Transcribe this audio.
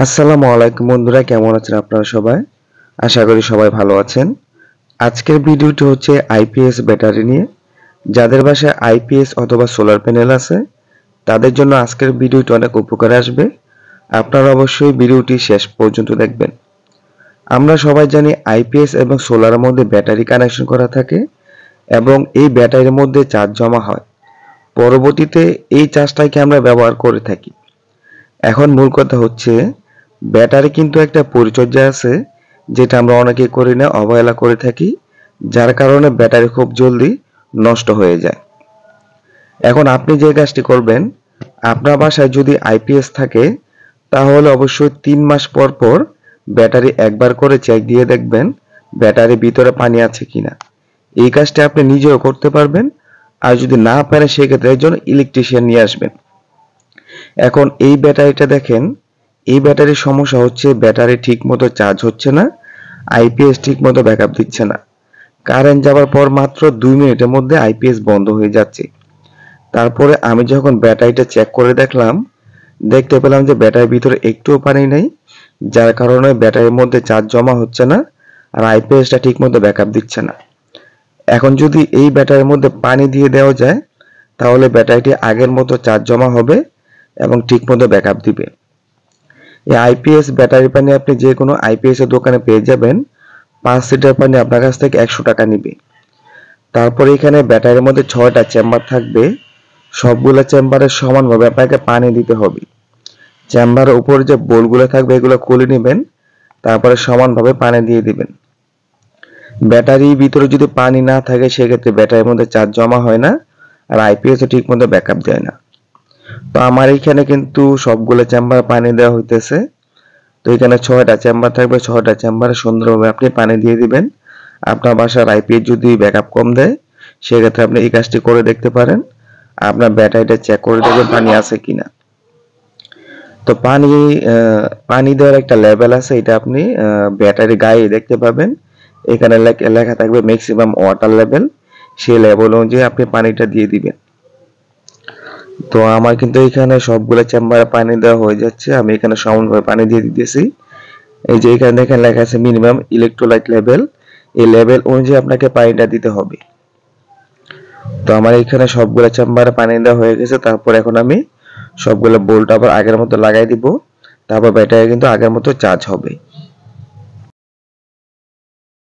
আসসালামু আলাইকুম বন্ধুরা, কেমন আছেন আপনারা সবাই? আশা করি সবাই ভালো আছেন। আজকের ভিডিওটি হচ্ছে আইপিএস ব্যাটারি নিয়ে। যাদের বাসায় আইপিএস অথবা সোলার প্যানেল আছে তাদের জন্য আজকের ভিডিওটি অনেক উপকারে আসবে। আপনারা অবশ্যই ভিডিওটি শেষ পর্যন্ত দেখবেন। আমরা সবাই জানি আইপিএস এবং সোলারের মধ্যে ব্যাটারি কানেকশন করা থাকে এবং এই ব্যাটারির মধ্যে চার্জ জমা হয়। পরবর্তীতে এই চার্জটাকে আমরা ব্যবহার করে থাকি। এখন মূল কথা হচ্ছে ব্যাটারি কিন্তু একটা পরিচর্যা আছে যেটা আমরা অনেকে করি না, অবহেলা করে থাকি, যার কারণে ব্যাটারি খুব জলদি নষ্ট হয়ে যায়। এখন আপনি যে কাজটি করবেন, আপনার বাসায় যদি আইপিএস থাকে তাহলে অবশ্যই 3 মাস পর পর ব্যাটারি একবার করে চেক দিয়ে দেখবেন ব্যাটারির ভিতরে পানি আছে কিনা। এই কাজটি আপনি নিজেও করতে পারবেন, আর যদি না পারেন সেক্ষেত্রে একজন ইলেকট্রিশিয়ান নিয়ে আসবেন। এখন এই ব্যাটারিটা দেখেন, এই ব্যাটারির সমস্যা হচ্ছে ব্যাটারি ঠিক মতো চার্জ হচ্ছে না, আইপিএস ঠিক মতো ব্যাকআপ দিচ্ছে না। কারেন্ট যাওয়ার পর মাত্র 2 মিনিটের মধ্যে আইপিএস বন্ধ হয়ে যাচ্ছে। তারপরে আমি যখন ব্যাটারিটা চেক করে দেখলাম, দেখতে পেলাম যে ব্যাটারির ভিতরে একটুও পানি নেই, যার কারণে ব্যাটারির মধ্যে চার্জ জমা হচ্ছে না আর আইপিএসটা ঠিক মতো ব্যাকআপ দিচ্ছে না। এখন যদি এই ব্যাটারির মধ্যে পানি দিয়ে দেওয়া যায় তাহলে ব্যাটারিটি আগের মতো চার্জ জমা হবে এবং ঠিক মতো ব্যাকআপ দিবে। এই আইপিএস ব্যাটারি পানি আপনি যে কোনো আইপিএস এর দোকানে পেয়ে যাবেন। 5 লিটার পানি আপনার কাছ থেকে 100 টাকা নিবে। তারপরে এখানে ব্যাটারির মধ্যে 6টা চেম্বার থাকবে। সবগুলো চেম্বারে সমানভাবে আপনাকে পানি দিতে হবে। চেম্বারের উপরে যে বোলগুলো থাকবে এগুলো খুলে নেবেন, তারপরে সমানভাবে পানি দিয়ে দিবেন। ব্যাটারির ভিতরে যদি পানি না থাকে সেক্ষেত্রে ব্যাটারির মধ্যে চার্জ জমা হয় না আর আইপিএস ঠিক মতো ব্যাকআপ দেয় না। তো আমার এখানে কিন্তু সবগুলো চেম্বার পানি দেওয়া হইতেছে। তো এখানে 6টা চেম্বার থাকবে, 6টা চেম্বারে সুন্দরভাবে আপনি পানি দিয়ে দিবেন। আপনার বাসার আইপিএস যদি ব্যাকআপ কম দেয় সেক্ষেত্রে আপনি এই কাজটি করে দেখতে পারেন। আপনার ব্যাটারিটা চেক করে দেখবেন পানি আছে কিনা। তো পানি দেওয়ার একটা লেভেল আছে, এটা আপনি ব্যাটারি গায়ে দেখতে পাবেন। এখানে লেখা থাকবে ম্যাক্সিমাম ওয়াটার লেভেল। সেই লেভেল অনুযায়ী আপনি পানিটা দিয়ে দিবেন। তো আমার কিন্তু এখানে সবগুলো চেম্বারে পানি দেওয়া হয়ে যাচ্ছে। আমি এখানে সমানভাবে পানি দিয়ে দিতেছি। এই যে এখানে দেখেন লেখা আছে মিনিমাম ইলেকট্রোলাইট লেভেল। এই লেভেল অনুযায়ী আপনাকে পানিটা দিতে হবে। তো আমার এখানে সবগুলো চেম্বারে পানি দেওয়া হয়ে গেছে। তারপর এখন আমি সবগুলো বোল্ট আবার আগের মতো লাগাই দিব। তারপর ব্যাটারি কিন্তু আগের মতো চার্জ হবে।